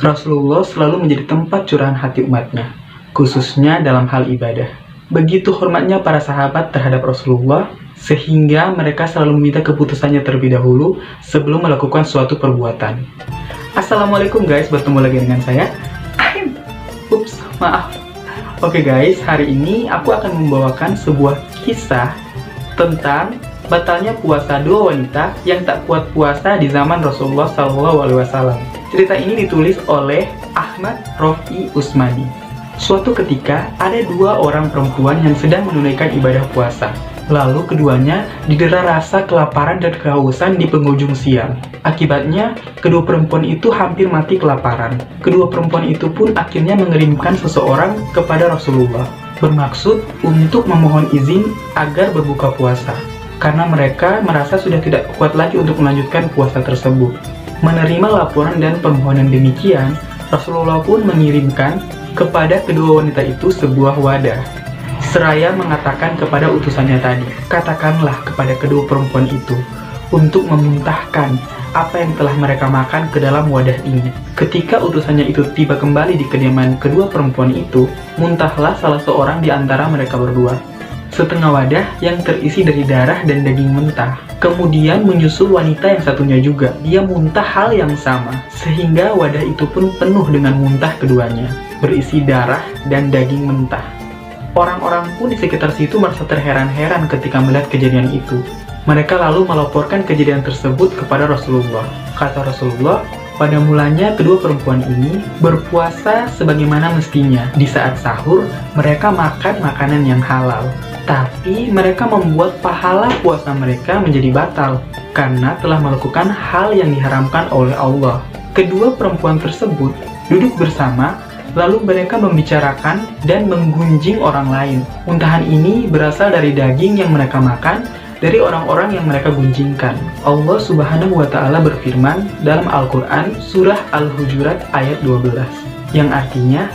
Rasulullah selalu menjadi tempat curahan hati umatnya, khususnya dalam hal ibadah. Begitu hormatnya para sahabat terhadap Rasulullah, sehingga mereka selalu meminta keputusannya terlebih dahulu sebelum melakukan suatu perbuatan. Assalamualaikum guys, bertemu lagi dengan saya. Ups, maaf. Oke guys, hari ini aku akan membawakan sebuah kisah tentang batalnya puasa dua wanita yang tak kuat puasa di zaman Rasulullah SAW. Cerita ini ditulis oleh Ahmad Rofi Usmani. Suatu ketika, ada dua orang perempuan yang sedang menunaikan ibadah puasa. Lalu keduanya didera rasa kelaparan dan kehausan di penghujung siang. Akibatnya, kedua perempuan itu hampir mati kelaparan. Kedua perempuan itu pun akhirnya mengirimkan seseorang kepada Rasulullah, bermaksud untuk memohon izin agar berbuka puasa, karena mereka merasa sudah tidak kuat lagi untuk melanjutkan puasa tersebut. Menerima laporan dan permohonan demikian, Rasulullah pun mengirimkan kepada kedua wanita itu sebuah wadah. Seraya mengatakan kepada utusannya tadi, katakanlah kepada kedua perempuan itu untuk memuntahkan apa yang telah mereka makan ke dalam wadah ini. Ketika utusannya itu tiba kembali di kediaman kedua perempuan itu, muntahlah salah seorang di antara mereka berdua setengah wadah yang terisi dari darah dan daging mentah. Kemudian menyusul wanita yang satunya juga. Dia muntah hal yang sama, sehingga wadah itu pun penuh dengan muntah keduanya, berisi darah dan daging mentah. Orang-orang pun di sekitar situ merasa terheran-heran ketika melihat kejadian itu. Mereka lalu melaporkan kejadian tersebut kepada Rasulullah. Kata Rasulullah, pada mulanya kedua perempuan ini berpuasa sebagaimana mestinya. Di saat sahur, mereka makan makanan yang halal. Tapi mereka membuat pahala puasa mereka menjadi batal karena telah melakukan hal yang diharamkan oleh Allah. Kedua perempuan tersebut duduk bersama, lalu mereka membicarakan dan menggunjing orang lain. Muntahan ini berasal dari daging yang mereka makan dari orang-orang yang mereka gunjingkan. Allah Subhanahu wa Ta'ala berfirman dalam Al-Quran surah Al-Hujurat ayat 12, yang artinya,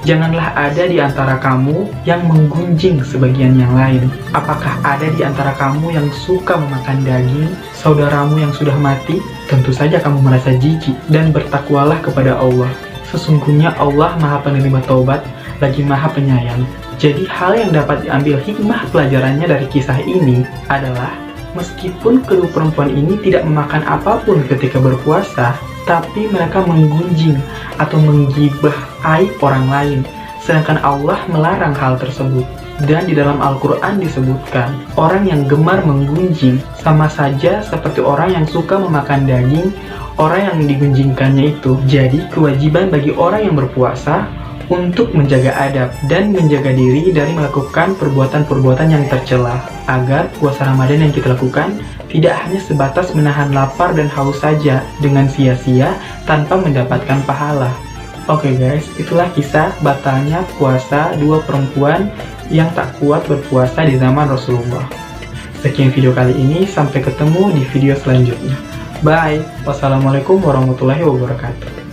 janganlah ada di antara kamu yang menggunjing sebagian yang lain. Apakah ada di antara kamu yang suka memakan daging saudaramu yang sudah mati? Tentu saja kamu merasa jijik, dan bertakwalah kepada Allah. Sesungguhnya Allah Maha Penerima Taubat, lagi Maha Penyayang. Jadi hal yang dapat diambil hikmah pelajarannya dari kisah ini adalah, meskipun kedua perempuan ini tidak memakan apapun ketika berpuasa, tapi mereka menggunjing atau menggibah aib orang lain, sedangkan Allah melarang hal tersebut. Dan di dalam Al-Quran disebutkan, orang yang gemar menggunjing sama saja seperti orang yang suka memakan daging orang yang digunjingkannya itu. Jadi kewajiban bagi orang yang berpuasa untuk menjaga adab dan menjaga diri dari melakukan perbuatan-perbuatan yang tercela, agar puasa Ramadan yang kita lakukan tidak hanya sebatas menahan lapar dan haus saja dengan sia-sia tanpa mendapatkan pahala. Oke guys, itulah kisah batalnya puasa dua perempuan yang tak kuat berpuasa di zaman Rasulullah. Sekian video kali ini, sampai ketemu di video selanjutnya. Bye. Wassalamualaikum warahmatullahi wabarakatuh.